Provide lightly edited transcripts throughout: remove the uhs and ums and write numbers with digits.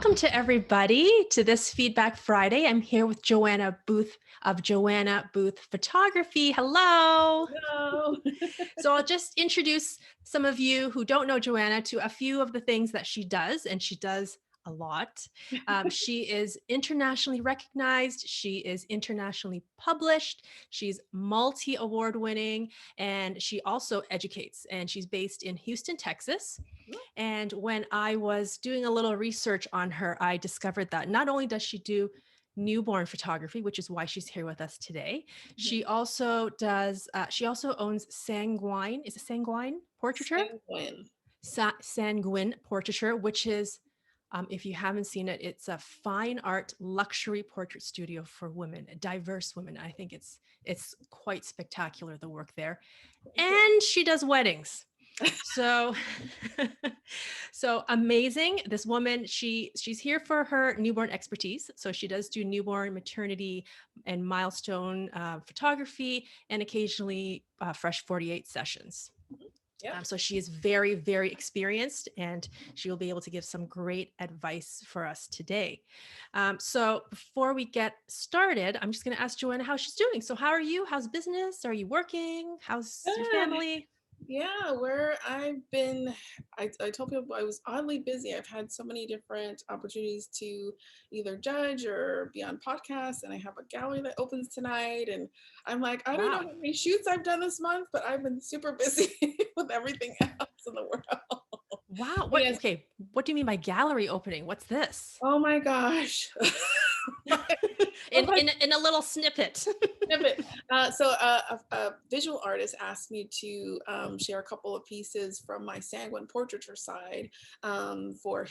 Welcome to everybody to this Feedback Friday. I'm here with Joanna Booth of Joanna Booth Photography. Hello. Hello. So I'll just introduce some of you who don't know Joanna to a few of the things that she does, and she does a lot. She is internationally recognized. She is internationally published. She's multi-award winning, and she also educates, and she's based in Houston, Texas. And when I was doing a little research on her, I discovered that not only does she do newborn photography, which is why she's here with us today, she also owns Sanguine, is it Sanguine Portraiture? Sanguine. Sanguine Portraiture, which is, if you haven't seen it, it's a fine art luxury portrait studio for women, diverse women. I think it's quite spectacular, the work there. And she does weddings. So so amazing. This woman, she's here for her newborn expertise. So she does do newborn, maternity, and milestone photography, and occasionally fresh 48 sessions. Yep. So she is very, very experienced, and she will be able to give some great advice for us today. So before we get started, I'm just going to ask Joanna how she's doing. So how are you? How's business? Are you working? How's your family? Yeah, I told people I was oddly busy. I've had so many different opportunities to either judge or be on podcasts, and I have a gallery that opens tonight. And I'm like, I don't know Wow. how many shoots I've done this month, but I've been super busy with everything else in the world. Wow. But yes, Okay. What do you mean by gallery opening? What's this? oh my gosh. in, in a little snippet. Snippet. A visual artist asked me to share a couple of pieces from my Sanguine portraiture side for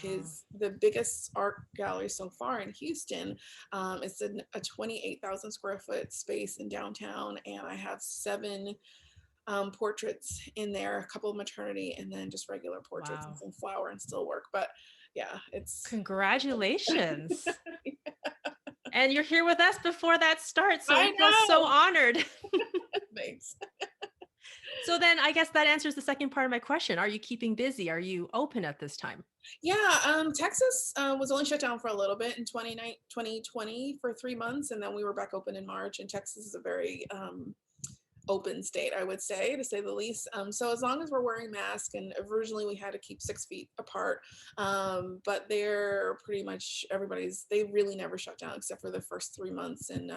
the biggest art gallery so far in Houston. It's a 28,000 square foot space in downtown, and I have 7 portraits in there, a couple of maternity, and then just regular portraits and Wow. some flower and still work. But yeah, it's Congratulations. And you're here with us before that starts. So we I feel so know. honored. Thanks. So then I guess that answers the second part of my question. Are you keeping busy? Are you open at this time? Yeah, Texas was only shut down for a little bit in 2020 for 3 months, and then we were back open in March. And Texas is a very open state, I would say, to say the least. So as long as we're wearing masks, and originally we had to keep 6 feet apart, but they're pretty much they really never shut down except for the first 3 months in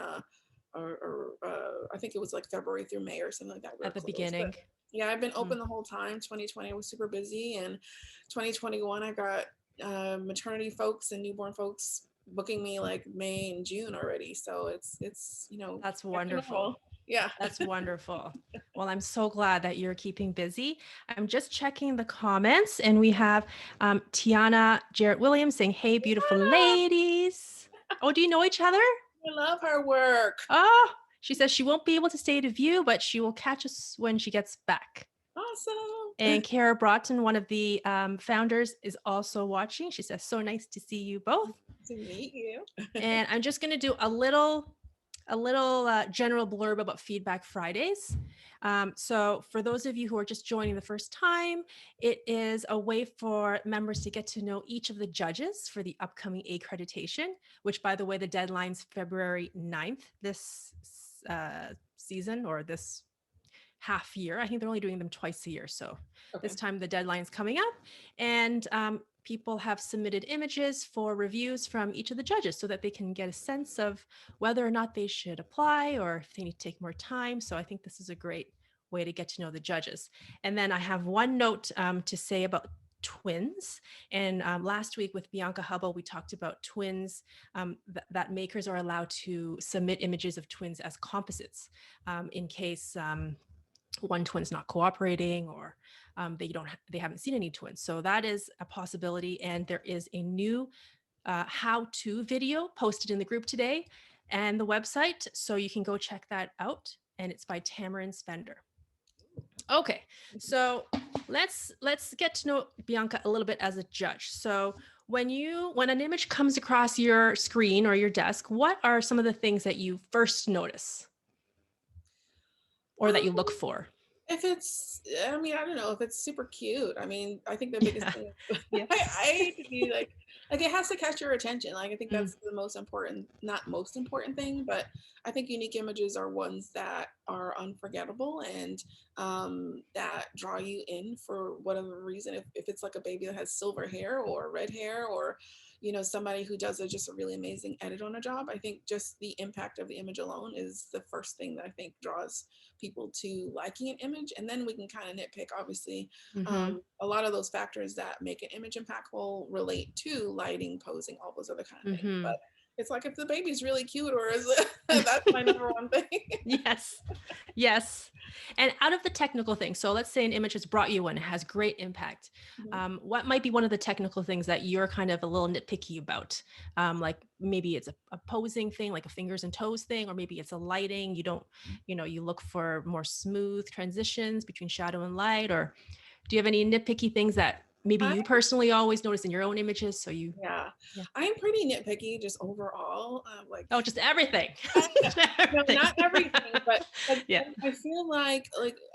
I think it was like February through May or something like that. We were At the closed, but beginning? yeah, I've been Hmm. open the whole time. 2020 was super busy, and 2021 I got maternity folks and newborn folks booking me like May and June already. So it's That's back to wonderful. normal. Yeah. That's wonderful. Well, I'm so glad that you're keeping busy. I'm just checking the comments, and we have Tiana Jarrett Williams saying, "Hey, beautiful ladies." Oh, do you know each other? I love her work. Oh, she says she won't be able to stay to view, but she will catch us when she gets back. Awesome. And Kara Broughton, one of the founders, is also watching. She says, "So nice to see you both." To meet you. And I'm just going to do a little general blurb about Feedback Fridays. So for those of you who are just joining the first time, it is a way for members to get to know each of the judges for the upcoming accreditation, which, by the way, the deadline's February 9th this season, or this half year. I think they're only doing them twice a year. So Okay. this time the deadline's coming up, and people have submitted images for reviews from each of the judges so that they can get a sense of whether or not they should apply or if they need to take more time. So I think this is a great way to get to know the judges. And then I have one note to say about twins. And last week with Bianca Hubble, we talked about twins, that makers are allowed to submit images of twins as composites in case one twin's not cooperating, or they haven't seen any twins. So that is a possibility. And there is a new how-to video posted in the group today and the website, so you can go check that out. And it's by Tamarin Spender. Okay, so let's get to know Bianca a little bit as a judge. So when an image comes across your screen or your desk, what are some of the things that you first notice or that you look for? If it's, I mean, I don't know if it's super cute. I mean, I think the biggest Yeah. thing, Yes. I hate to be like it has to catch your attention. Like I think Mm, that's the most important, not most important thing, but I think unique images are ones that are unforgettable and that draw you in for whatever reason. If it's like a baby that has silver hair or red hair or somebody who does just a really amazing edit on a job, I think just the impact of the image alone is the first thing that I think draws people to liking an image. And then we can kind of nitpick, obviously. mhm, A lot of those factors that make an image impactful relate to lighting, posing, all those other kind of things. But mhm. it's like if the baby's really cute, or is it, that's my number one thing. Yes. Yes. And out of the technical things, so let's say an image has brought you one, it has great impact. Mhm. What might be one of the technical things that you're kind of a little nitpicky about? Like maybe it's a posing thing, like a fingers and toes thing, or maybe it's a lighting. You don't, you look for more smooth transitions between shadow and light, or do you have any nitpicky things that maybe I you personally always notice in your own images? So you, Yeah, yeah. I'm pretty nitpicky just overall. Like Oh, just everything. I no, Everything. not everything, but Yeah. I feel like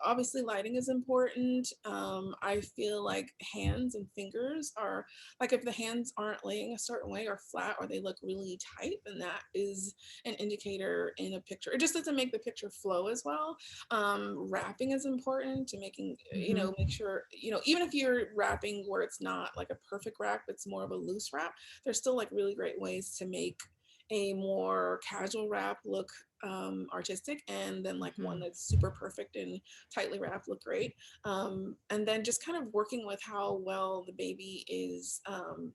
obviously lighting is important. I feel like hands and fingers are like if the hands aren't laying a certain way or flat or they look really tight, then that is an indicator in a picture. It just doesn't make the picture flow as well. Wrapping is important to making Hmm. make sure even if you're wrapping where it's not like a perfect wrap, it's more of a loose wrap. There's still like really great ways to make a more casual wrap look artistic, and then like one Hmm. that's super perfect and tightly wrapped look great. And then just kind of working with how well the baby is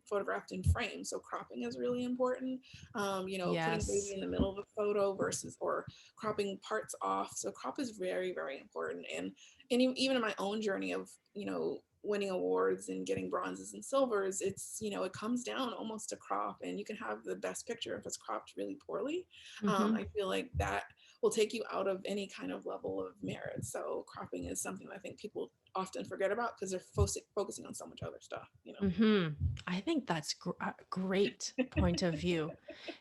photographed in frame. So cropping is really important. Putting the baby Yes. in the middle of a photo versus or cropping parts off. So crop is very, very important. And even in my own journey of winning awards and getting bronzes and silvers, it comes down almost to crop, and you can have the best picture if it's cropped really poorly. Hmm. I feel like that will take you out of any kind of level of merit. So cropping is something I think people often forget about because they're focusing on so much other stuff. Hmm. I think that's a great point of view.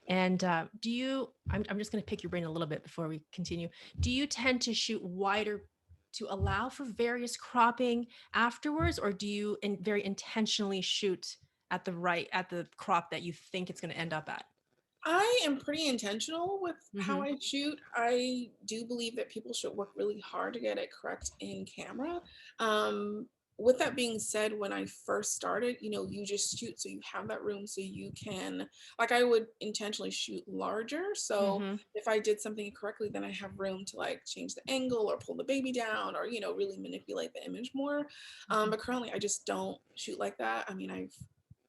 And do you, I'm just going to pick your brain a little bit before we continue. Do you tend to shoot wider to allow for various cropping afterwards, or do you very intentionally shoot at the crop that you think it's going to end up at? I am pretty intentional with how Hmm. I shoot. I do believe that people should work really hard to get it correct in camera. With that being said, when I first started, you just shoot so you have that room so you can, like, I would intentionally shoot larger. So Hmm. if I did something correctly, then I have room to like change the angle or pull the baby down or, really manipulate the image more. But currently I just don't shoot like that. I mean,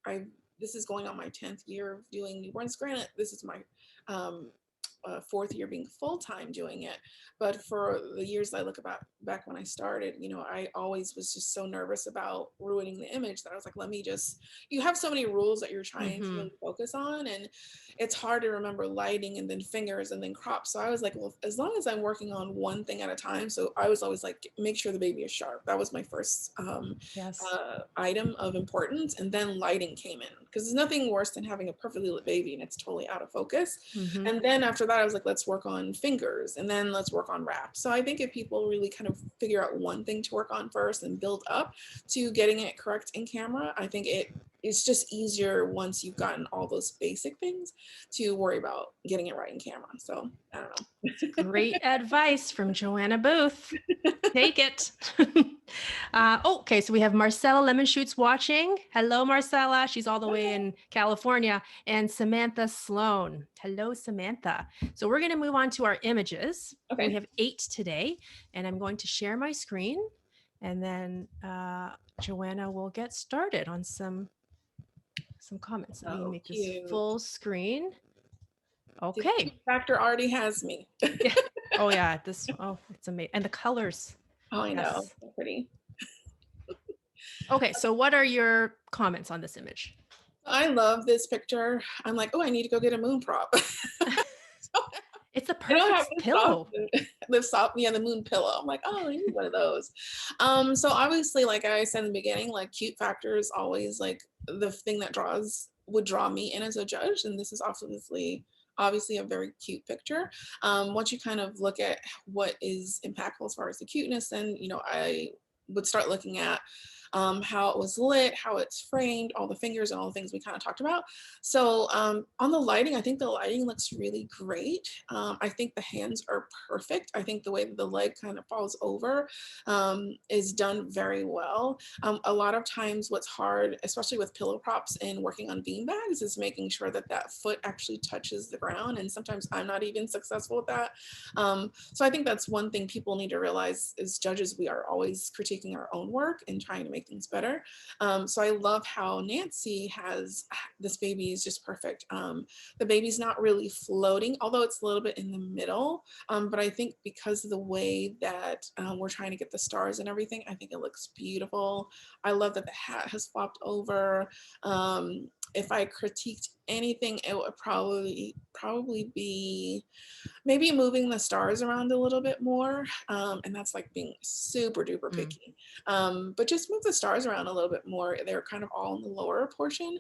I've this is going on my 10th year of doing newborns. Granted, this is my um, fourth year being full time doing it. But for the years I look about back when I started, I always was just so nervous about ruining the image that I was like, let me just, you have so many rules that you're trying to Hmm. really focus on. And it's hard to remember lighting and then fingers and then crop. So I was like, well, as long as I'm working on one thing at a time. So I was always like, make sure the baby is sharp. That was my first Yes. item of importance, and then lighting came in because there's nothing worse than having a perfectly lit baby and it's totally out of focus. Hmm. And then after that I was like, let's work on fingers and then let's work on wrap. So I think if people really kind of figure out one thing to work on first and build up to getting it correct in camera, I think it's just easier once you've gotten all those basic things to worry about getting it right in camera. So I don't know. It's great advice from Joanna Booth. Take it. Okay, so we have Marcella Lemonshoots watching. Hello, Marcella. She's all the way in California. And Samantha Sloan. Hello, Samantha. So we're going to move on to our images. And we Okay. have 8 today. And I'm going to share my screen. And then Joanna will get started on some comments. Let me Oh, make this cute. full screen. The Okay. cute factor already has me. Yeah. Oh, yeah. It's amazing. And the colors. Oh, I know. Yes. So pretty. Okay, so what are your comments on this image? I love this picture. I'm like, oh, I need to go get a moon prop. So It's a I don't perfect have this soft, pillow. the soft, yeah, the moon pillow. I'm like, oh, I need one of those. So obviously, like I said in the beginning, like cute factor is always like the thing that would draw me in as a judge, and this is obviously obviously a very cute picture. Once you kind of look at what is impactful as far as the cuteness, then I would start looking at how it was lit, how it's framed, all the fingers, and all the things we kind of talked about. So on the lighting, I think the lighting looks really great. I think the hands are perfect. I think the way that the leg kind of falls over is done very well. A lot of times, what's hard, especially with pillow props and working on bean bags, is making sure that that foot actually touches the ground. And sometimes I'm not even successful with that. So I think that's one thing people need to realize as judges, we are always critiquing our own work and trying to make things better. So I love how Nancy has this baby is just perfect. The baby's not really floating, although it's a little bit in the middle. But I think because of the way that we're trying to get the stars and everything, I think it looks beautiful. I love that the hat has flopped over. If I critiqued anything, it would probably be maybe moving the stars around a little bit more. And that's like being super duper Mm. picky. But just move the stars around a little bit more. They're kind of all in the lower portion.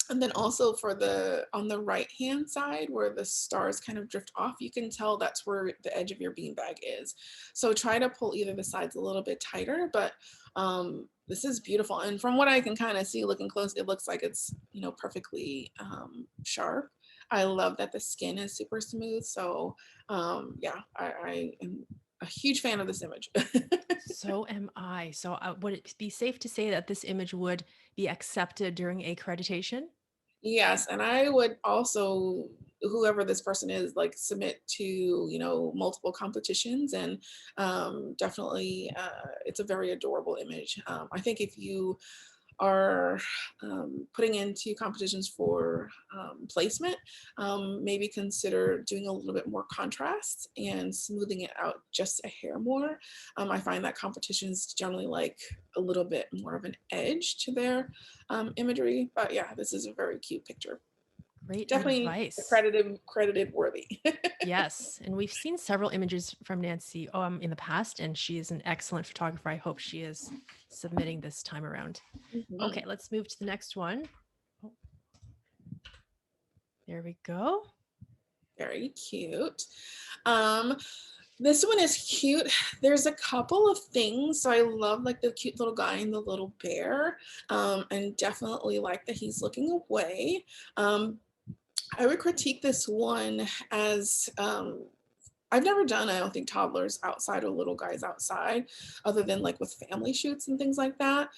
And then also for the on the right hand side where the stars kind of drift off, you can tell that's where the edge of your beanbag is. So try to pull either the sides a little bit tighter, but this is beautiful. And from what I can kind of see looking close, it looks like it's, perfectly sharp. I love that the skin is super smooth. So yeah, I am a huge fan of this image. So am I. So would it be safe to say that this image would be accepted during accreditation? Yes, and I would also, whoever this person is, like submit to, multiple competitions and definitely it's a very adorable image. I think if you are putting into competitions for placement, maybe consider doing a little bit more contrast and smoothing it out just a hair more. I find that competitions generally like a little bit more of an edge to their imagery, but yeah, this is a very cute picture. Great Definitely advice. credited worthy. Yes, and we've seen several images from Nancy in the past, and she is an excellent photographer. I hope she is submitting this time around. Okay, Mhm. let's move to the next one. Oh, there we go. Very cute. Um, this one is cute. There's a couple of things. So I love like the cute little guy and the little bear, and definitely like that he's looking away. Um, I would critique this one as I've never done, I don't think, toddlers outside or little guys outside, other than like with family shoots and things like that.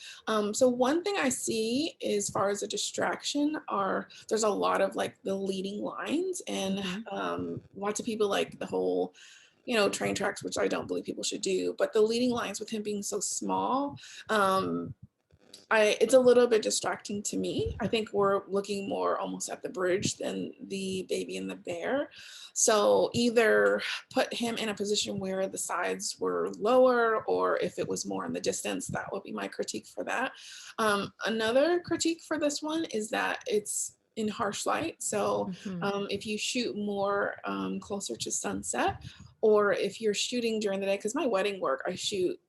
So one thing I see as far as a distraction are there's a lot of like the leading lines and Hmm. lots of people like the whole train tracks, which I don't believe people should do, but the leading lines with him being so small, um, it's a little bit distracting to me. I think we're looking more almost at the bridge than the baby and the bear. So either put him in a position where the sides were lower, or if it was more in the distance, that would be my critique for that. Another critique for this one is that it's in harsh light. So Hmm. if you shoot more closer to sunset, or if you're shooting during the day, because my wedding work,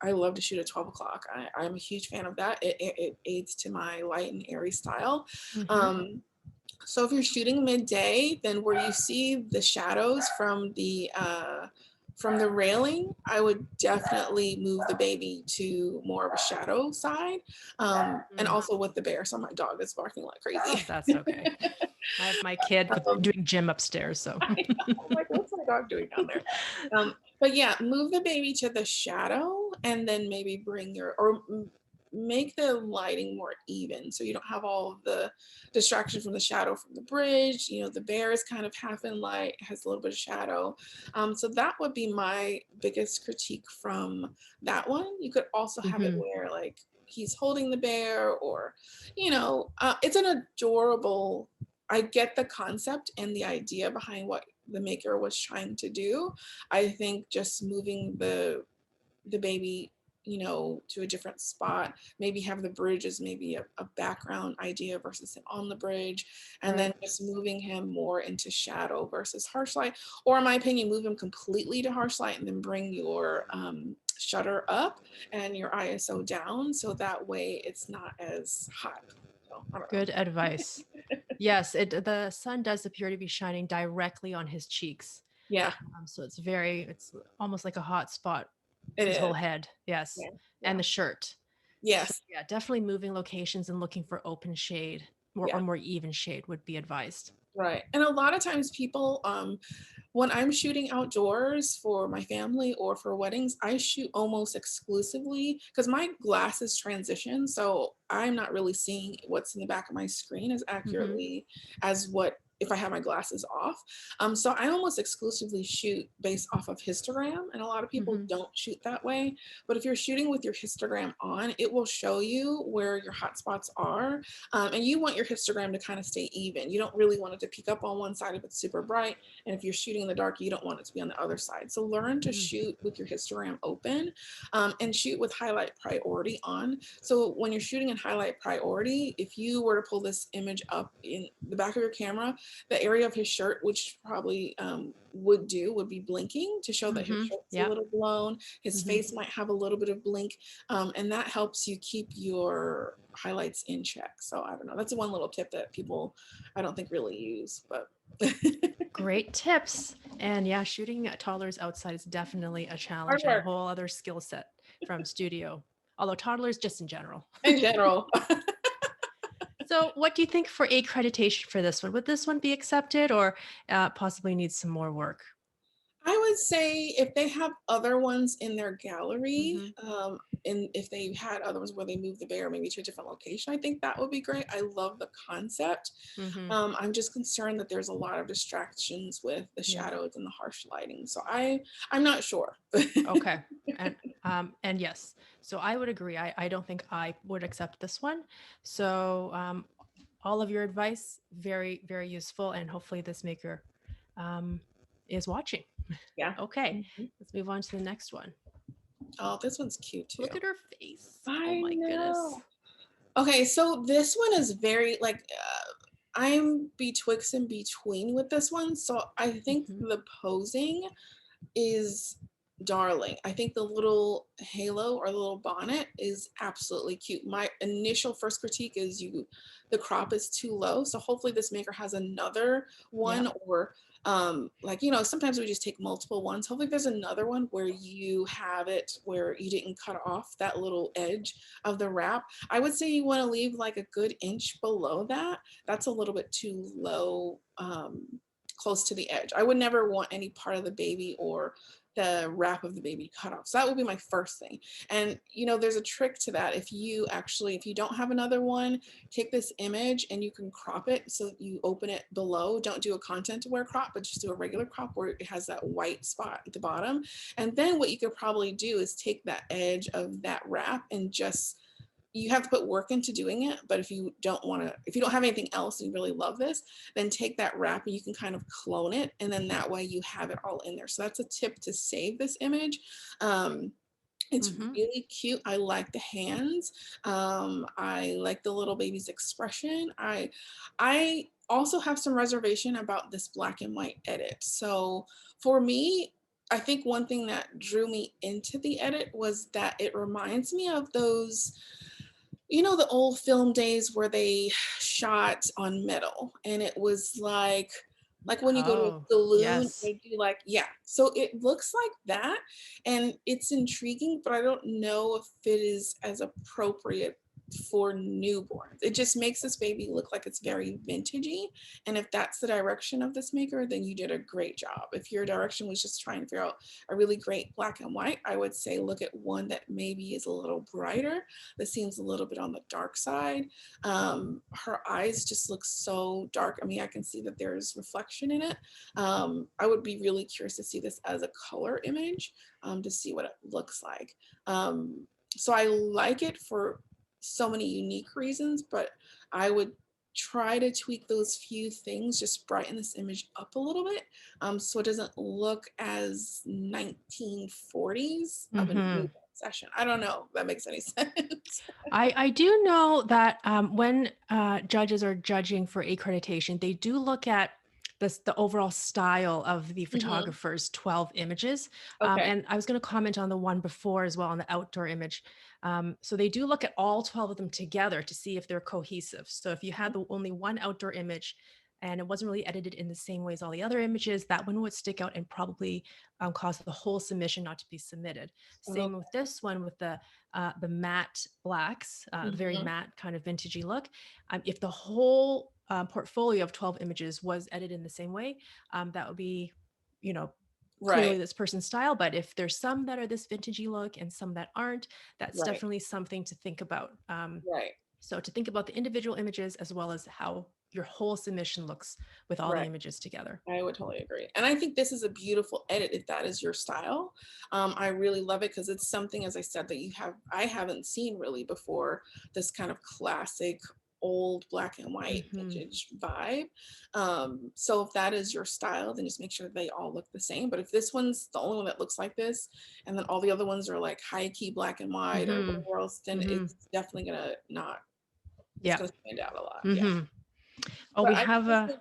I love to shoot at 12 o'clock. I'm a huge fan of that. It aids to my light and airy style. Hmm. Um, so if you're shooting midday, then where you see the shadows from the railing, I would definitely move the baby to more of a shadow side. And Mm. also with the bear, so my dog is barking like Oh, crazy. that's okay. I have my kid um, doing gym upstairs, so. I know, I'm like, what's my dog doing down there? But yeah, move the baby to the shadow and then maybe bring make the lighting more even so you don't have all of the distraction from the shadow from the bridge. The bear is kind of half in light, has a little bit of shadow. So that would be my biggest critique from that one. You could also have it Hmm. where like he's holding the bear, or it's an adorable. I get the concept and the idea behind what the maker was trying to do. I think just moving the baby, to a different spot, maybe have the bridge as maybe a background idea versus him on the bridge, and then Right. just moving him more into shadow versus harsh light, or in my opinion, move him completely to harsh light and then bring your shutter up and your ISO down so that way it's not as hot. So I don't know. Good advice. Yes, the sun does appear to be shining directly on his cheeks. Yeah, So it's almost like a hot spot, it his whole is. head. Yes. Yeah, And yeah. the shirt. So Yes, yeah, definitely moving locations and looking for open shade or yeah, more even shade would be advised. right. And a lot of times people, when I'm shooting outdoors for my family or for weddings, I shoot almost exclusively because my glasses transition, so I'm not really seeing what's in the back of my screen as Mhm. accurately as what if I have my glasses off. So I almost exclusively shoot based off of histogram, and a lot of people Mhm. don't shoot that way. But if you're shooting with your histogram on, it will show you where your hot spots are, and you want your histogram to kind of stay even. You don't really want it to peak up on one side if it's super bright, and if you're shooting in the dark, you don't want it to be on the other side. So learn to Mhm. shoot with your histogram open, and shoot with highlight priority on. So when you're shooting in highlight priority, if you were to pull this image up in the back of your camera, the area of his shirt, which probably would be blinking to show that his Mhm. shirt's a Yep. little blown. His Mhm. face might have a little bit of blink, and that helps you keep your highlights in check. So I don't know. That's one little tip that people I don't think really use, but Great tips. And yeah, shooting at toddlers outside is definitely a hard challenge and a work whole other skill set from studio. Although toddlers just in general. in general. So, what do you think for accreditation for this one? Would this one be accepted or possibly need some more work? I would say if they have other ones in their gallery, Hmm. and if they had other ones where they move the bear maybe to a different location, I think that would be great. I love the concept. Hmm. I'm just concerned that there's a lot of distractions with the Yeah. shadows and the harsh lighting. So I'm not sure. Okay. And yes, so I would agree. I don't think I would accept this one. So all of your advice very very useful, and hopefully this maker um, is watching. Yeah. Okay, Mhm. let's move on to the next one. Oh, this one's cute too. Look at her face. Oh I my goodness. know. Okay, so this one is very like I'm betwixt and between with this one. So I think Hmm. the posing is darling. I think the little halo or the little bonnet is absolutely cute. My initial first critique is the crop is too low. So hopefully this maker has another Yep. one, or like sometimes we just take multiple ones. Hopefully there's another one where you have it where you didn't cut off that little edge of the wrap. I would say you want to leave like a good inch below that. That's a little bit too low, close to the edge. I would never want any part of the baby or the wrap of the baby cut off. So that would be my first thing. And there's a trick to that. If you don't have another one, take this image and you can crop it so you open it below. Don't do a content aware crop, but just do a regular crop where it has that white spot at the bottom. And then what you could probably do is take that edge of that wrap and just you have to put work into doing it, but if you don't have anything else and you really love this, then take that wrap and you can kind of clone it, and then that way you have it all in there. So that's a tip to save this image. um, it's Hmm. really cute. I like the hands. I like the little baby's expression. I also have some reservation about this black and white edit. So for me, I think one thing that drew me into the edit was that it reminds me of those, the old film days where they shot on metal, and it was like when you go to a Oh saloon, yes. they do like, yeah. So it looks like that, and it's intriguing, but I don't know if it is as appropriate for newborns. It just makes this baby look like it's very vintagey. And if that's the direction of this maker, then you did a great job. If your direction was just trying to figure out a really great black and white, I would say look at one that maybe is a little brighter, that seems a little bit on the dark side. Her eyes just look so dark. I mean, I can see that there's reflection in it. I would be really curious to see this as a color image, to see what it looks like. So I like it for so many unique reasons, but I would try to tweak those few things, just brighten this image up a little bit, so it doesn't look as 1940s of a Hmm. newborn session. I don't know if that makes any sense. I do know that when judges are judging for accreditation, they do look at the overall style of the Mhm. photographer's 12 images. Okay. And I was going to comment on the one before as well, on the outdoor image. So they do look at all 12 of them together to see if they're cohesive. So if you had only one outdoor image and it wasn't really edited in the same way as all the other images, that one would stick out and probably cause the whole submission not to be submitted. Same Okay. with this one with the matte blacks, the very Mhm. matte kind of vintagey look. If the whole portfolio of 12 images was edited in the same way, that would be, you know, Right. clearly this person's style. But if there's some that are this vintagey look and some that aren't, that's Right. definitely something to think about. Right. So to think about the individual images as well as how your whole submission looks with all the Right. images together. I would totally agree. And I think this is a beautiful edit if that is your style. I really love it because it's something, as I said, that I haven't seen really before, this kind of classic old black and white Hmm. vintage vibe. So if that is your style, then just make sure they all look the same. But if this one's the only one that looks like this, and then all the other ones are like high key black and white or Hmm. whatever else, then Hmm. it's definitely gonna not, it's Yeah. gonna stand out a lot. Yeah. Hmm. Oh, But we I can have a, also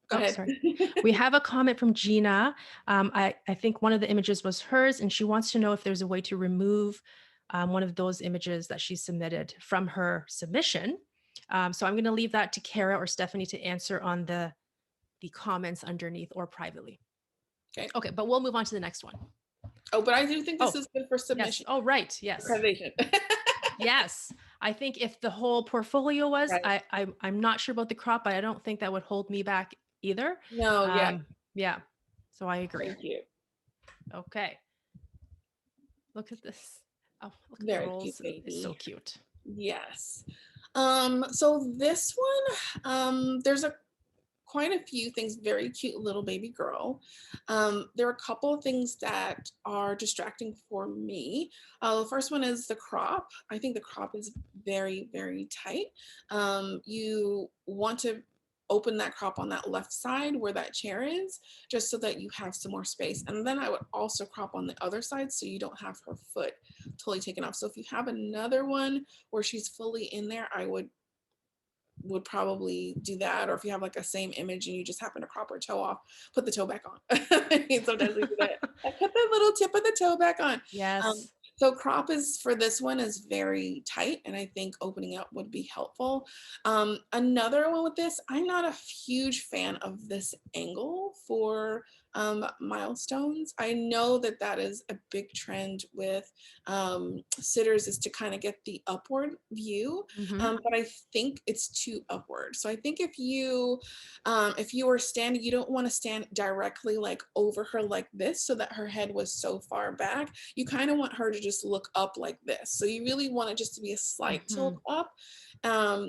go oh, ahead. sorry. We have a comment from Gina. I think one of the images was hers, and she wants to know if there's a way to remove one of those images that she submitted from her submission. So I'm going to leave that to Kara or Stephanie to answer on the comments underneath or privately. Okay. Okay, but we'll move on to the next one. Oh, but I do think this Oh, is good for yes. submission. Oh, right. Yes. Accreditation. Yes. I think if the whole portfolio was, Right. I'm not sure about the crop, but I don't think that would hold me back either. No, yeah. Yeah. So I agree. Thank you. Okay. Look at this. Oh, look at the Very cute rolls. It's so baby. cute. Yes. So this one, there's a quite a few things, very cute little baby girl. There are a couple of things that are distracting for me. The first one is the crop. I think the crop is very, very tight. You want to open that crop on that left side where that chair is, just so that you have some more space. And then I would also crop on the other side so you don't have her foot totally taken off. So if you have another one where she's fully in there, I would probably do that. Or if you have like a same image and you just happen to crop her toe off, put the toe back on. I mean, sometimes we do that. I put the little tip of the toe back on. Um, Yes. so crop is for this one is very tight, and I think opening up would be helpful. Another one with this, I'm not a huge fan of this angle for milestones. I know that that is a big trend with sitters, is to kind of get the upward view, Hmm. but I think it's too upward. So I think if you were standing, you don't want to stand directly like over her like this, so that her head was so far back. You kind of want her to just look up like this. So you really want it just to be a slight Hmm. tilt up.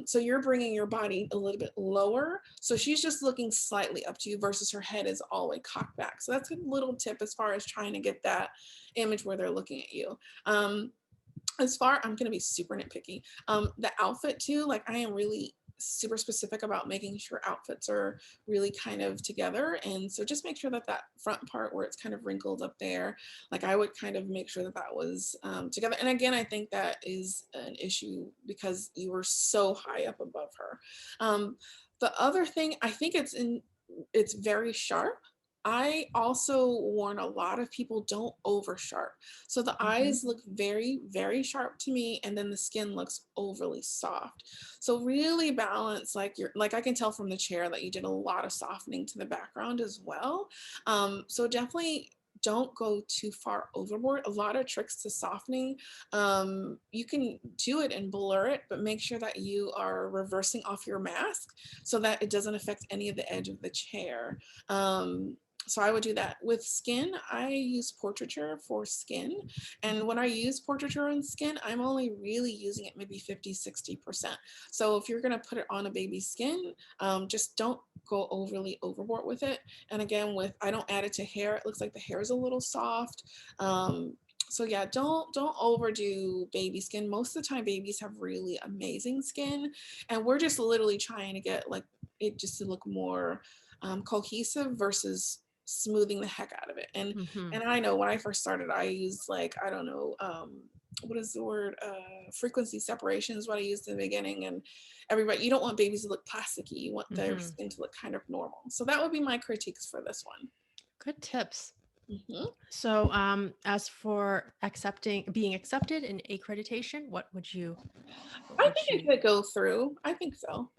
So you're bringing your body a little bit lower. So she's just looking slightly up to you versus her head is all the way cocked back. So that's a little tip as far as trying to get that image where they're looking at you. I'm going to be super nitpicky. The outfit too, like I am really super specific about making sure outfits are really kind of together. And so just make sure that that front part where it's kind of wrinkled up there, like I would kind of make sure that that was together. And again, I think that is an issue because you were so high up above her. The other thing, I think it's very sharp. I also warn a lot of people, don't over sharp. So the Hmm. eyes look very, very sharp to me, and then the skin looks overly soft. So really balance, like I can tell from the chair that you did a lot of softening to the background as well. So definitely don't go too far overboard. A lot of tricks to softening. You can do it and blur it, but make sure that you are reversing off your mask so that it doesn't affect any of the edge of the chair. So I would do that. With skin, I use portraiture for skin. And when I use portraiture on skin, I'm only really using it maybe 50-60%. So if you're going to put it on a baby's skin, just don't go overly overboard with it. And again, I don't add it to hair. It looks like the hair is a little soft. So yeah, don't overdo baby skin. Most of the time babies have really amazing skin, and we're just literally trying to get like it just to look more cohesive versus smoothing the heck out of it. Hmm. And I know when I first started, I used like, I don't know, what is the word? Frequency separation is what I used in the beginning. And everybody, you don't want babies to look plasticky. You want their Hmm. skin to look kind of normal. So that would be my critiques for this one. Good tips. Hmm. So, as for being accepted in accreditation, what I would think it you? could go through. I think so.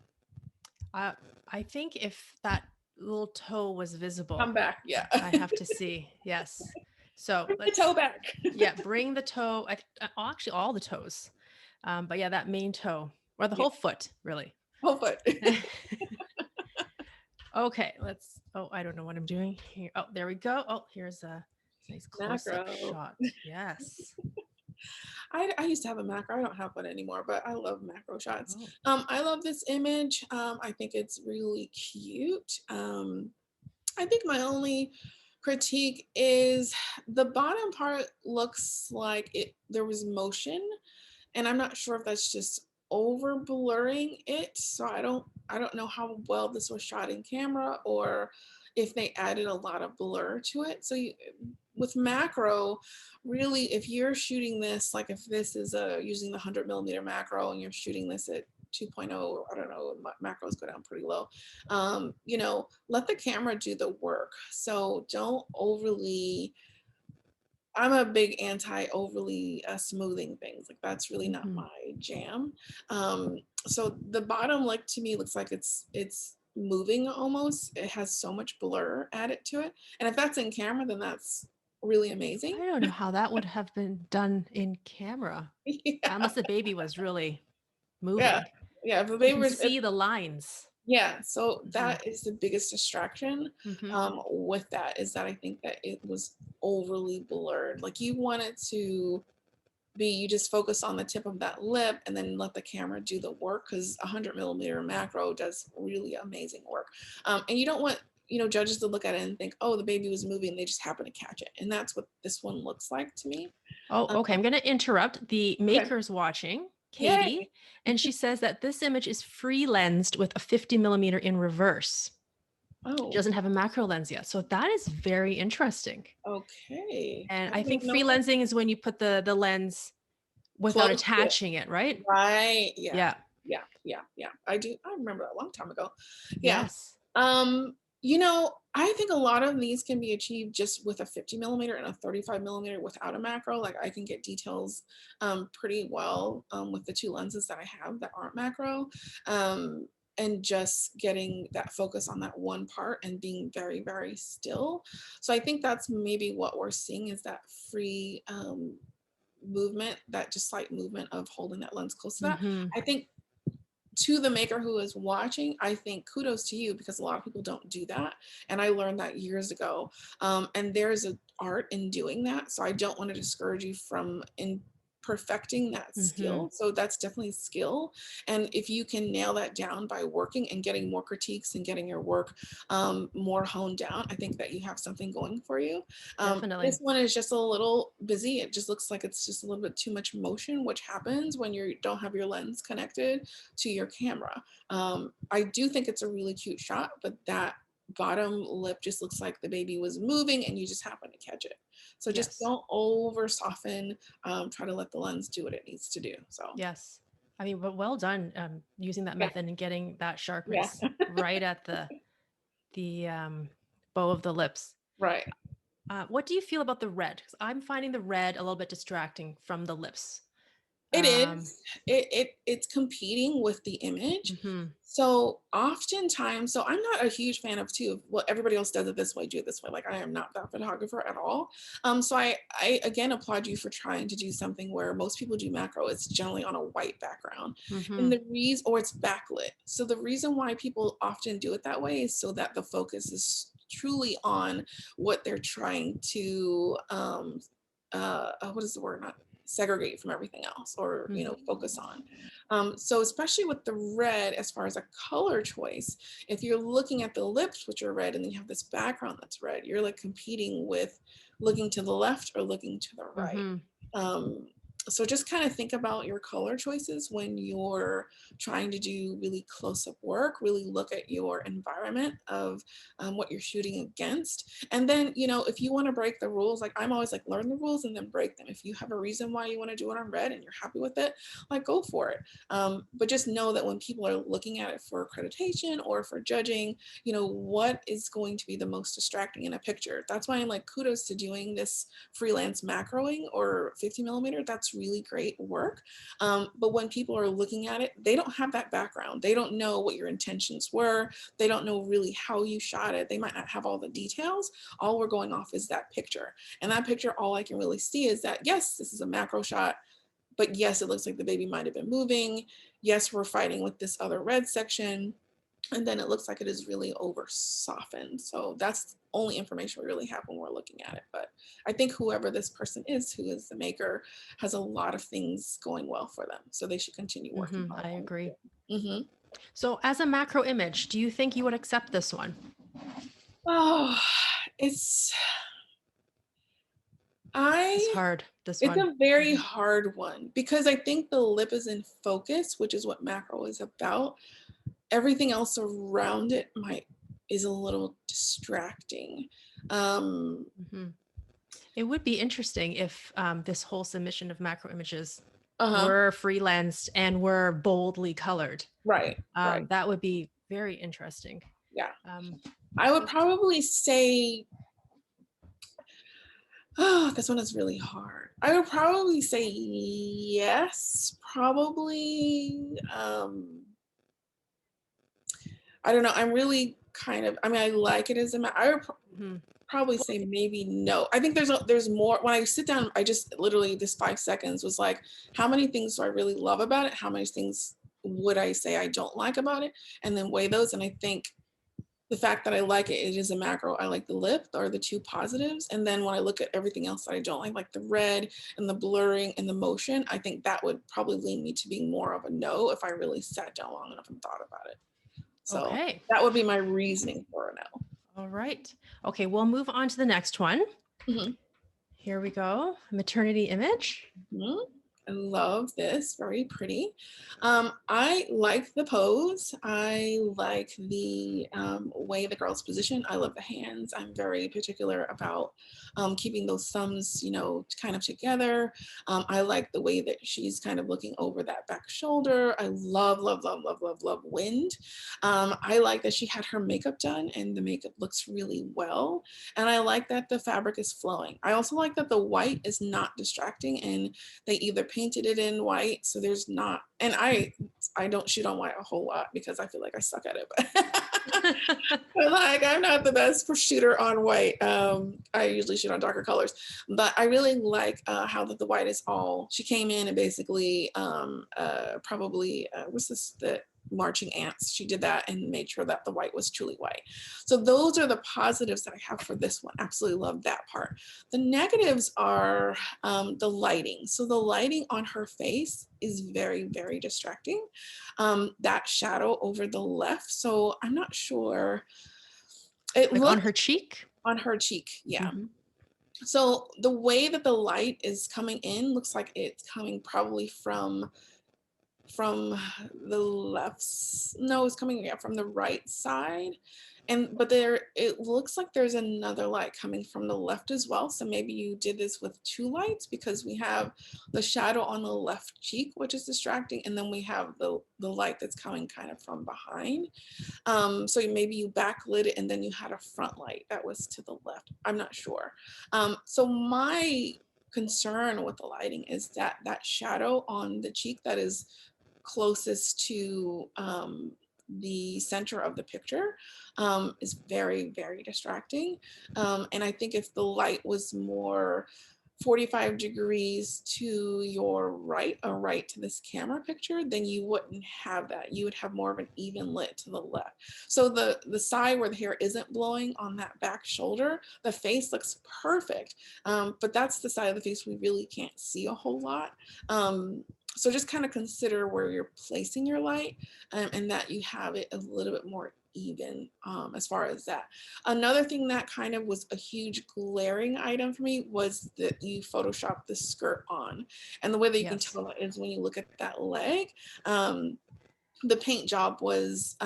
Uh, I think if that little toe was visible, Come back. Yeah. I have to see. Yes. So Bring the toe let's, back. yeah, bring the toe. Actually, all the toes. But yeah, that main toe or the Yeah. whole foot, really. Whole foot. Okay, let's. Oh, I don't know what I'm doing here. Oh, there we go. Oh, here's a nice close-up Macro. shot. Yes. I used to have a macro. I don't have one anymore, but I love macro shots. Oh. I love this image. I think it's really cute. I think my only critique is the bottom part looks like it there was motion, and I'm not sure if that's just over blurring it. So I don't know how well this was shot in camera or if they added a lot of blur to it. So with macro, really, if you're shooting this, like if this is using the 100 millimeter macro and you're shooting this at 2.0, or I don't know, macros go down pretty low. Let the camera do the work. So don't overly I'm a big anti overly smoothing things. Like that's really not Hmm. my jam. So the bottom, like to me, looks like it's moving almost. It has so much blur added to it, and if that's in camera, then that's really I amazing. don't know how that would have been done in camera, Yeah, unless the baby was really yeah, moving. yeah. If the You baby can was, see the lines. yeah. So Hmm. that is the biggest distraction Hmm. with that is that I think that it was overly blurred. Like you wanted to you just focus on the tip of that lip and then let the camera do the work because 100 millimeter macro does really amazing work. And you don't want judges to look at it and think, oh, the baby was moving, they just happen to catch it, and that's what this one looks like to me. Oh, um, okay. I'm going to interrupt. The okay. maker's watching, Yay. Katie, and she says that this image is free lensed with a 50 millimeter in reverse. She Oh, doesn't have a macro lens yet. So that is very interesting. okay. And I I didn't think even know free that. lensing is when you put the lens without Close to it. attaching it, right? Right. Yeah. Yeah. Yeah. I remember that a long time ago. Yeah. Yes. I think a lot of these can be achieved just with a 50 millimeter and a 35 millimeter without a macro. Like I can get details pretty well with the two lenses that I have that aren't macro. Um, and just getting that focus on that one part and being very, very still. So I think that's maybe what we're seeing is that free movement, that just slight movement of holding that lens close to that. Hmm. I think to the maker who is watching, I think kudos to you because a lot of people don't do that. And I learned that years ago. And there's an art in doing that. So I don't want to discourage you from in perfecting that Hmm. skill. So that's definitely skill. And if you can nail that down by working and getting more critiques and getting your work more honed down, I think that you have something going for you. Definitely. This one is just a little busy. It just looks like it's just a little bit too much motion, which happens when you don't have your lens connected to your camera. I do think it's a really cute shot, but that bottom lip just looks like the baby was moving and you just happen to catch it. So just Yes. don't over soften. Try to let the lens do what it needs to do. So Yes. I mean, but well done using that yeah, method and getting that yeah, sharpness right at the bow of the lips. right. What do you feel about the red? Because I'm finding the red a little bit distracting from the lips. It Um, is. It's competing with the image. mhm. So oftentimes, so I'm not a huge fan of too. Well, everybody else does it this way, do it this way. Like I am not that photographer at all. So I again applaud you for trying to do something where most people do macro. It's generally on a white background, and Mhm. the reason, or it's backlit. So the reason why people often do it that way is so that the focus is truly on what they're trying to what is the word, not segregate from everything else, or Mm. focus on. So especially with the red, as far as a color choice, if you're looking at the lips which are red and then you have this background that's red, you're like competing with looking to the left or looking to the right. Mhm. um, So just kind of think about your color choices when you're trying to do really close-up work. Really look at your environment of what you're shooting against. And then, you know, if you want to break the rules, like I'm always like, learn the rules and then break them. If you have a reason why you want to do it on red and you're happy with it, like go for it. But just know that when people are looking at it for accreditation or for judging, you know, what is going to be the most distracting in a picture. That's why I'm like, kudos to doing this freelance macroing or 50 millimeter. That's really great work. But when people are looking at it, they don't have that background. They don't know what your intentions were. They don't know really how you shot it. They might not have all the details. All we're going off is that picture. And that picture, all I can really see is that, yes, this is a macro shot, but yes, it looks like the baby might have been moving. Yes, we're fighting with this other red section. And then it looks like it is really over softened. So that's the only information we really have when we're looking at it. But I think whoever this person is, who is the maker, has a lot of things going well for them. So they should continue working hard I on agree. it. Mm-hmm. So, as a macro image, do you think you would accept this one? Oh, it's It's I hard, this it's one. a very Mhm. hard one because I think the lip is in focus, which is what macro is about. Everything else around it is a little distracting. Um, Mhm. It would be interesting if this whole submission of macro images uh-huh. were freelanced and were boldly colored. Right, right. That would be very interesting. Yeah. Um, I would so, probably say, oh, this one is really hard. I would probably say yes, probably. I don't know. I'm really kind of, I mean, I like it as a, I would mhm. probably Well, say maybe no. I think there's more. When I sit down, I just literally this 5 seconds was like, how many things do I really love about it? How many things would I say I don't like about it? And then weigh those. And I think the fact that I like it, it is a macro. I like the lip are the two positives. And then when I look at everything else that I don't like the red and the blurring and the motion, I think that would probably lean me to being more of a no if I really sat down long enough and thought about it. So okay. that would be my reasoning for a no. All right. Okay, we'll move on to the next one. Mhm. Here we go. Maternity image. Mhm. I love this, very pretty. I like the pose. I like the way the girl's positioned. I love the hands. I'm very particular about keeping those thumbs, you know, kind of together. I like the way that she's kind of looking over that back shoulder. I love, love, love, love, love, love wind. I like that she had her makeup done and the makeup looks really well. And I like that the fabric is flowing. I also like that the white is not distracting and they either painted it in white, so there's not, and I don't shoot on white a whole lot because I feel like I suck at it. But like I'm not the best for shooter on white. I usually shoot on darker colors, but I really like how that the white is all. She came in and basically probably what's this the marching ants. She did that and made sure that the white was truly white. So those are the positives that I have for this one. Absolutely love that part. The negatives are the lighting. So the lighting on her face is very, very distracting. That shadow over the left. So I'm not sure. It Like on looks her cheek. on her cheek. Yeah. Mhm. So the way that the light is coming in looks like it's coming probably from the left. No, it's coming, yeah, from the right side. And but there it looks like there's another light coming from the left as well. So maybe you did this with two lights because we have the shadow on the left cheek, which is distracting, and then we have the light that's coming kind of from behind. So maybe you backlit it and then you had a front light that was to the left. I'm not sure. So my concern with the lighting is that that shadow on the cheek that is closest to the center of the picture is very, very distracting. And I think if the light was more 45 degrees to your right or right to this camera picture, then you wouldn't have that. You would have more of an even lit to the left. So the side where the hair isn't blowing on that back shoulder, the face looks perfect. But that's the side of the face we really can't see a whole lot. So just kind of consider where you're placing your light and that you have it a little bit more even as far as that. Another thing that kind of was a huge glaring item for me was that you photoshopped the skirt on. And the way that you can Yes. tell that is when you look at that leg. The paint job was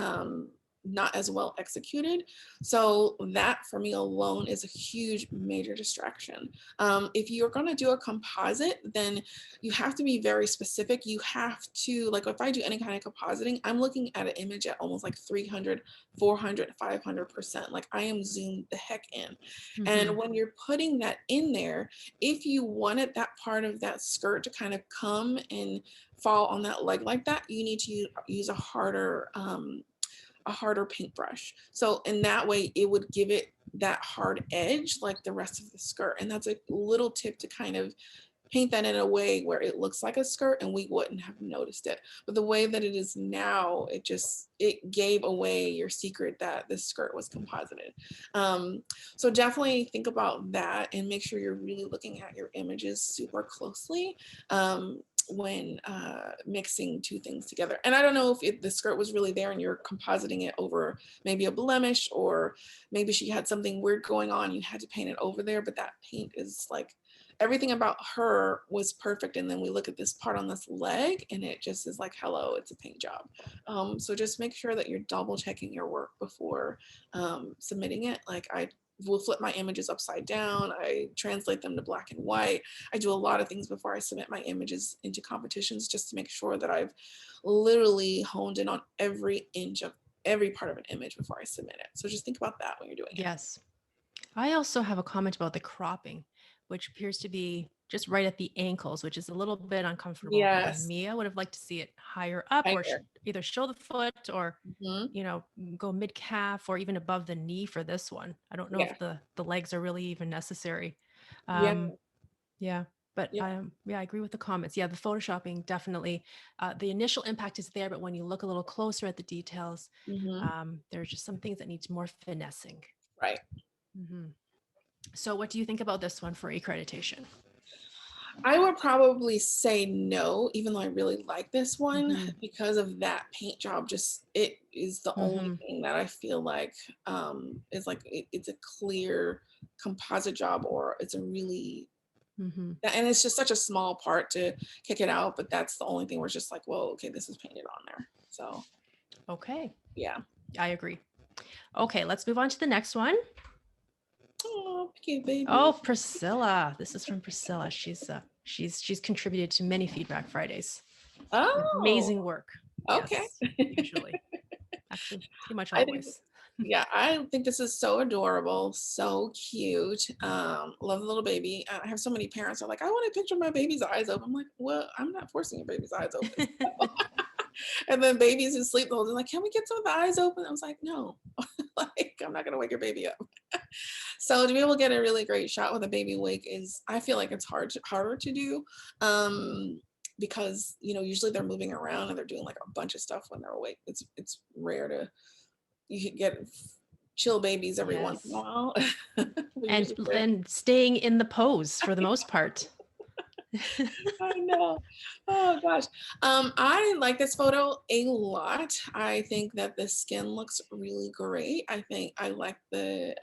not as well executed. So that for me alone is a huge major distraction. If you're going to do a composite, then you have to be very specific. You have to, like if I do any kind of compositing, I'm looking at an image at almost like 300, 400, 500%. Like I am zoomed the heck in. And Hmm. when you're putting that in there, if you wanted that part of that skirt to kind of come and fall on that leg like that, you need to use a harder paintbrush. So in that way, it would give it that hard edge like the rest of the skirt. And that's a little tip to kind of paint that in a way where it looks like a skirt and we wouldn't have noticed it. But the way that it is now, it gave away your secret that this skirt was composited. So definitely think about that and make sure you're really looking at your images super closely. When mixing two things together. And I don't know if the skirt was really there and you're compositing it over maybe a blemish, or maybe she had something weird going on, you had to paint it over there, but that paint is like, everything about her was perfect. And then we look at this part on this leg and it just is like, hello, it's a paint job. So just make sure that you're double checking your work before submitting it. Like I will flip my images upside down. I translate them to black and white. I do a lot of things before I submit my images into competitions just to make sure that I've literally honed in on every inch of every part of an image before I submit it. So just think about that when you're doing it. Yes. I also have a comment about the cropping, which appears to be just right at the ankles, which is a little bit uncomfortable for Yes, me. I would have liked to see it higher up, I or hear. either show the foot, or, Mhm. go mid calf, or even above the knee for this one. I don't know Yeah, if the legs are really even necessary. yeah, Um, yeah, but yeah. yeah, I agree with the comments. Yeah, the photoshopping definitely, the initial impact is there, but when you look a little closer at the details, Hmm. there's just some things that need more finessing. Right. Mhm. So, what do you think about this one for accreditation? I would probably say no, even though I really like this one, Mhm. because of that paint job. Just it is the only Mhm. thing that I feel like is like it's a clear composite job, or it's a really, Mhm. and it's just such a small part to kick it out. But that's the only thing where it's just like, well, okay, this is painted on there. So Okay, yeah. I agree. Okay, let's move on to the next one. Oh, cute baby. Oh, Priscilla. This is from Priscilla. She's contributed to many Feedback Fridays with Oh, amazing work. okay. Yes, usually. Actually, pretty much I think, always. yeah, I think this is so adorable, so cute. Love the little baby. I have so many parents are like, I want to picture my baby's eyes open. I'm like, well, I'm not forcing your baby's eyes open. And then babies who sleep the whole day, like, can we get some of the eyes open? I was like, no, like, I'm not gonna wake your baby up. So to be able to get a really great shot with a baby awake is, I feel like it's harder to do. Because usually they're moving around and they're doing like a bunch of stuff when they're awake. It's rare to you could get chill babies every once in a Yes. while. We And usually say, and staying in the pose for the most part. I know. Oh gosh. I like this photo a lot. I think that the skin looks really great. I think I like the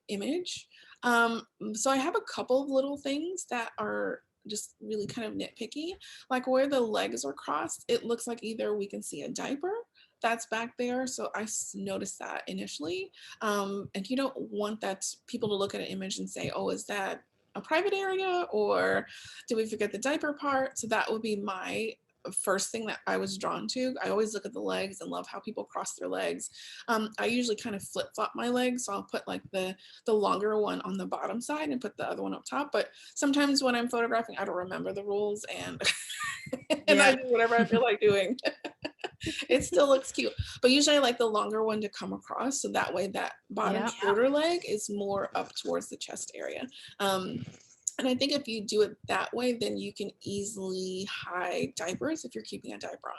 image. So I have a couple of little things that are just really kind of nitpicky, like where the legs are crossed. It looks like either we can see a diaper that's back there. So I noticed that initially. And you don't want that people to look at an image and say, oh, is that a private area, or did we forget the diaper part? So that would be my first thing that I was drawn to. I always look at the legs and love how people cross their legs. I usually kind of flip flop my legs, so I'll put like the longer one on the bottom side and put the other one up top. But sometimes when I'm photographing, I don't remember the rules, and and I Yeah. do whatever I feel like doing. It still looks cute, but usually I like the longer one to come across, so that way that bottom Yeah. shorter leg is more up towards the chest area. And I think if you do it that way, then you can easily hide diapers if you're keeping a diaper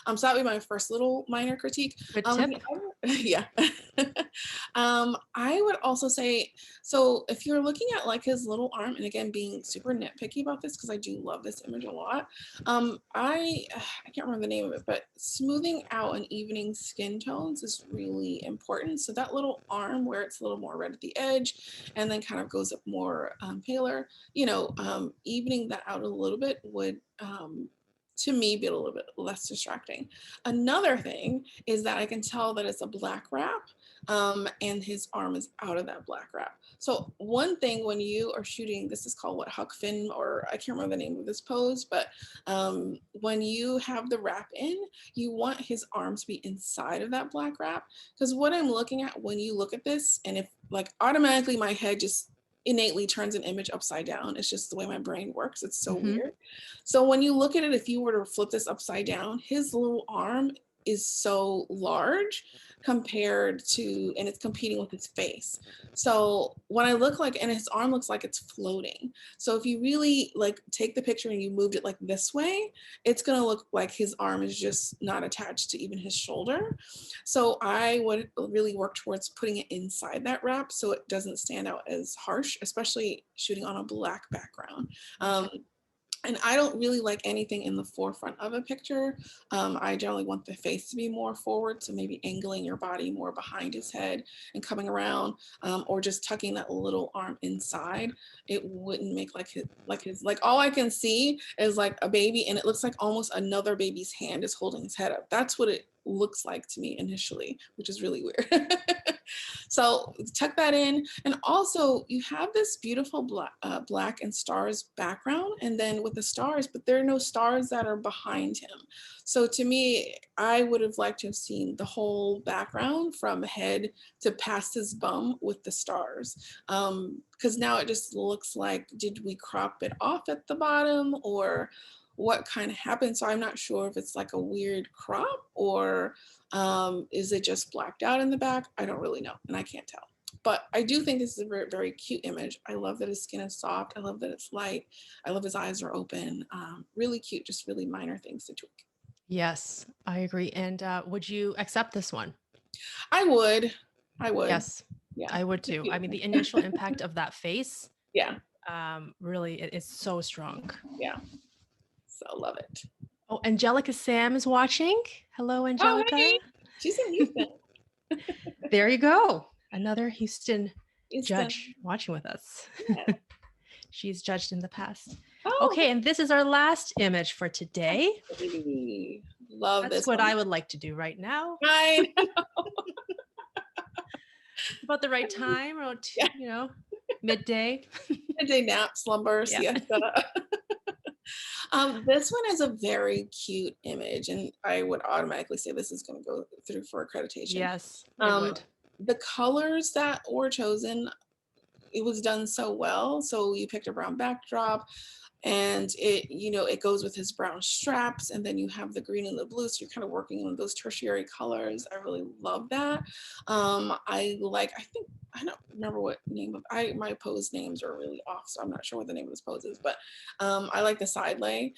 on. So that would be my first little minor critique. Good tip. Yeah. I would also say, so if you're looking at like his little arm, and again, being super nitpicky about this because I do love this image a lot. I can't remember the name of it, but smoothing out and evening skin tones is really important. So that little arm where it's a little more red at the edge, and then kind of goes up more paler, evening that out a little bit would. To me, be a little bit less distracting. Another thing is that I can tell that it's a black wrap, and his arm is out of that black wrap. So one thing when you are shooting, this is called what, Huck Finn, or I can't remember the name of this pose, but when you have the wrap in, you want his arms to be inside of that black wrap. Because what I'm looking at when you look at this, and if like automatically my head just innately turns an image upside down. It's just the way my brain works. It's so Hmm. weird. So when you look at it, if you were to flip this upside down, his little arm is so large compared to, and it's competing with his face. So when I look like, and his arm looks like it's floating. So if you really like take the picture and you moved it like this way, it's going to look like his arm is just not attached to even his shoulder. So I would really work towards putting it inside that wrap so it doesn't stand out as harsh, especially shooting on a black background. Okay. And I don't really like anything in the forefront of a picture. I generally want the face to be more forward, so maybe angling your body more behind his head and coming around, or just tucking that little arm inside. It wouldn't make like all I can see is like a baby, and it looks like almost another baby's hand is holding his head up. That's what it looks like to me initially, which is really weird. So tuck that in. And also you have this beautiful black and stars background, and then with the stars, but there are no stars that are behind him. So to me, I would have liked to have seen the whole background from head to past his bum with the stars. Because now it just looks like, did we crop it off at the bottom, or what kind of happened? So I'm not sure if it's like a weird crop, or is it just blacked out in the back? I don't really know, and I can't tell. But I do think this is a very, very cute image. I love that his skin is soft. I love that it's light. I love his eyes are open. Really cute, just really minor things to tweak. Yes, I agree. And would you accept this one? I would. I would. Yes, Yeah. I would It's a too. cute I mean, the image. initial impact of that face, Yeah. really, it is so strong. Yeah. So love it. Oh, Angelica Sam is watching. Hello, Oh, Angelica. hey. She's in Houston. There you go. Another Houston Houston. judge watching with us. Yeah. She's judged in the past. Oh, Okay, and this is our last image for hey, today. baby. Love That's this what one. I would like to do right now. Hi. About the right time, around, Yeah. midday. Midday nap, slumber, Yeah. siesta. This one is a very cute image, and I would automatically say this is going to go through for accreditation. Yes, it Um, would. the colors that were chosen, it was done so well. So you picked a brown backdrop, and it goes with his brown straps, and then you have the green and the blue, so you're kind of working on those tertiary colors. I really love that. I don't remember what name of, my pose names are really off, so I'm not sure what the name of this pose is, but I like the side lay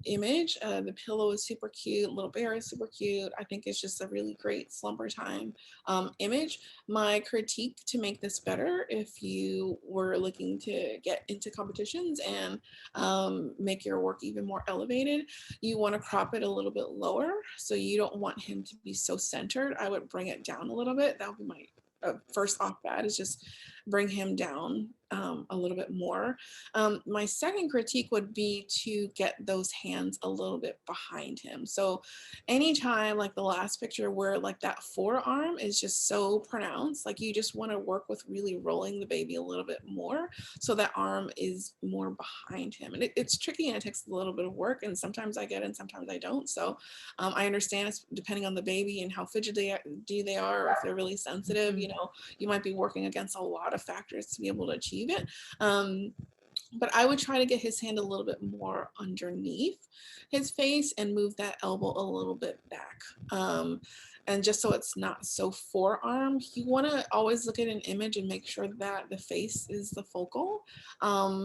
image. The pillow is super cute, little bear is super cute. I think it's just a really great slumber time image. My critique to make this better, if you were looking to get into competitions and make your work even more elevated, you want to crop it a little bit lower. So you don't want him to be so centered. I would bring it down a little bit. That would be my first off bat, is just bring him down a little bit more. My second critique would be to get those hands a little bit behind him. So anytime, like the last picture where like that forearm is just so pronounced, like you just want to work with really rolling the baby a little bit more so that arm is more behind him. And it's tricky, and it takes a little bit of work, and sometimes I get it and sometimes I don't. So I understand it's depending on the baby and how fidgety they are, or if they're really sensitive, Mhm. you might be working against a lot of factors to be able to achieve it. But I would try to get his hand a little bit more underneath his face and move that elbow a little bit back. And just so it's not so forearm, you want to always look at an image and make sure that the face is the focal.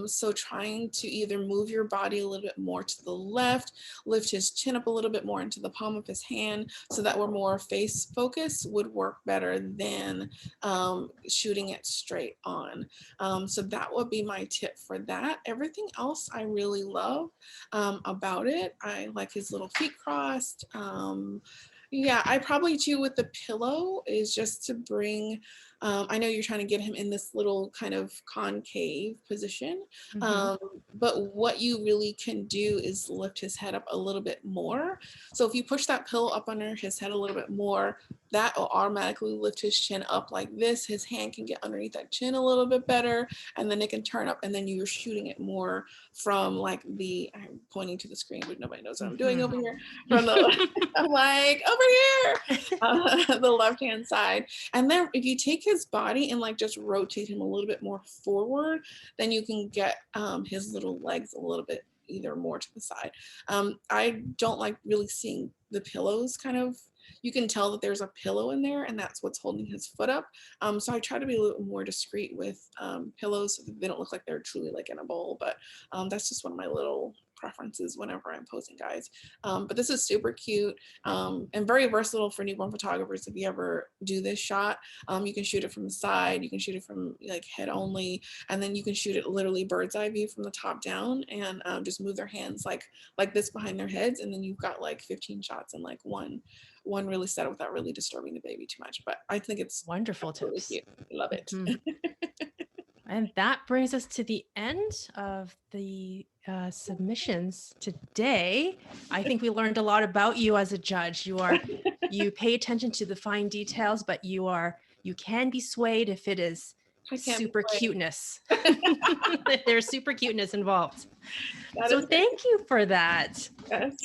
So trying to either move your body a little bit more to the left, lift his chin up a little bit more into the palm of his hand so that we're more face focused would work better than shooting it straight on. So that would be my tip for that. Everything else I really love about it. I like his little feet crossed. Yeah, I probably too with the pillow is just to bring, I know you're trying to get him in this little kind of concave position, Mhm. um, but what you really can do is lift his head up a little bit more. So if you push that pillow up under his head a little bit more, that will automatically lift his chin up like this. His hand can get underneath that chin a little bit better, and then it can turn up, and then you're shooting it more from like I'm pointing to the screen, but nobody knows what I'm doing Mhm. over here. From the, I'm like, over here, the left-hand side. And then if you take his body and like just rotate him a little bit more forward, then you can get his little legs a little bit either more to the side. I don't like really seeing the pillows kind of, you can tell that there's a pillow in there and that's what's holding his foot up. So I try to be a little more discreet with pillows so that they don't look like they're truly like in a bowl, but that's just one of my little preferences whenever I'm posing guys. But this is super cute and very versatile for newborn photographers. If you ever do this shot, you can shoot it from the side, you can shoot it from like head only, and then you can shoot it literally bird's eye view from the top down and just move their hands like this behind their heads, and then you've got like 15 shots in like one really set without really disturbing the baby too much. But I think it's Wonderful really tips. cute. I love it. Mhm. And that brings us to the end of the submissions today. I think we learned a lot about you as a judge. You pay attention to the fine details, but you can be swayed if it is I can't be super wait. cuteness. If there's super cuteness involved. That So is very thank you for that. yes.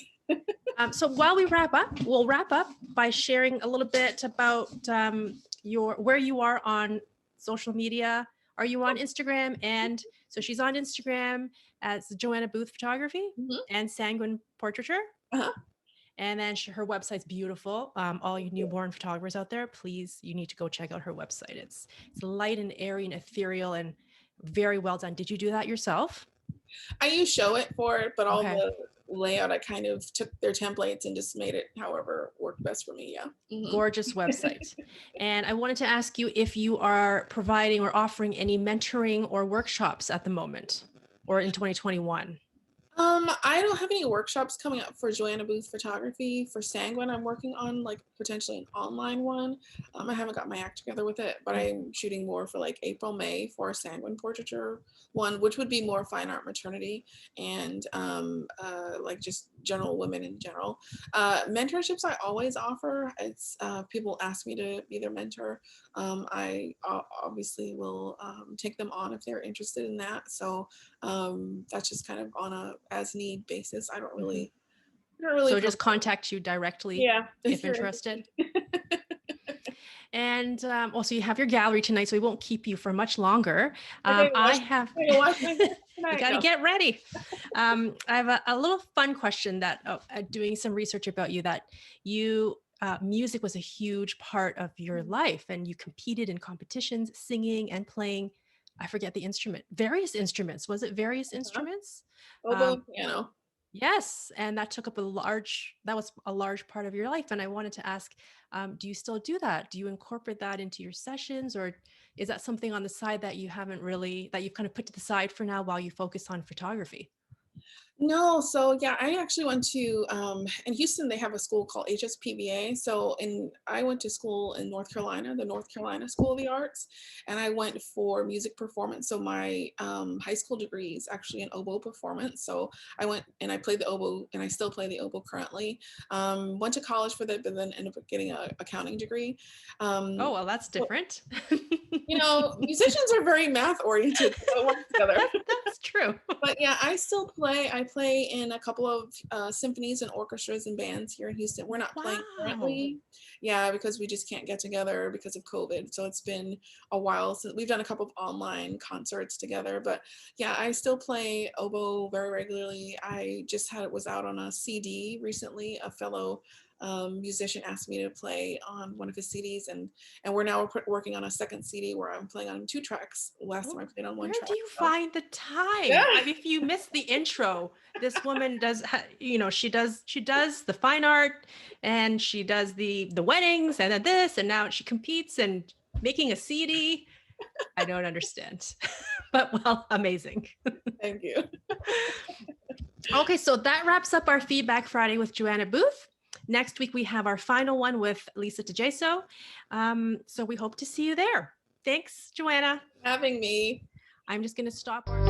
So while we wrap up, we'll wrap up by sharing a little bit about your where you are on social media. Are you on Instagram? And so she's on Instagram as Joanna Booth Photography Mhm. and Sanguine Portraiture. Uh-huh. And then her website's beautiful. All you newborn photographers out there, please, you need to go check out her website. It's light and airy and ethereal and very well done. Did you do that yourself? I use Show It for it, but all Okay. the layout I kind of took their templates and just made it however worked best for me. Yeah. Gorgeous website. And I wanted to ask you if you are providing or offering any mentoring or workshops at the moment or in 2021. I don't have any workshops coming up for Joanna Booth Photography. For Sanguine, I'm working on like potentially an online one. I haven't got my act together with it, but I'm shooting more for like April, May for a Sanguine portraiture one, which would be more fine art maternity and like just general women in general. Mentorships I always offer. It's people ask me to be their mentor. I obviously will take them on if they're interested in that. So that's just kind of on a as need basis. Mhm. I don't really So pro- just contact you directly yeah, if if you're interested. interested. And also, you have your gallery tonight, so we won't keep you for much longer. Okay, I have, I can wash my hair you tonight. got to No. get ready. I have a little fun question that doing some research about you that music was a huge part of your life and you competed in competitions, singing and playing, I forget the instrument, various instruments. Was it various Uh-huh. instruments? Oboe, Um, piano. Yes, and that was a large part of your life. And I wanted to ask, do you still do that? Do you incorporate that into your sessions, or is that something on the side that that you've kind of put to the side for now while you focus on photography? No, so yeah, I actually went to in Houston. They have a school called HSPBA. So I went to school in North Carolina, the North Carolina School of the Arts, and I went for music performance. So my high school degree is actually in oboe performance. So I went and I played the oboe, and I still play the oboe currently. Went to college for that, but then ended up getting an accounting degree. Oh, Um, well, that's so, different. musicians are very math oriented, so it works together. That's true. But yeah, I still play. I play in a couple of symphonies and orchestras and bands here in Houston. We're not playing Wow. currently, yeah, because we just can't get together because of COVID. So it's been a while since we've done a couple of online concerts together. But yeah, I still play oboe very regularly. I just was out on a CD recently. A fellow musician asked me to play on one of his CDs, and we're now working on a second CD where I'm playing on 2 tracks. Last time I played on 1 Where do track. you So find the time? yeah, I mean, if you missed the intro, this woman does, she does the fine art, and she does the weddings, and then this, and now she competes and making a CD. I don't understand, but well, amazing. thank you. Okay, so that wraps up our Feedback Friday with Joanna Booth. Next week, we have our final one with Lisa DeJaso. So we hope to see you there. Thanks, Joanna. Having me. I'm just going to stop our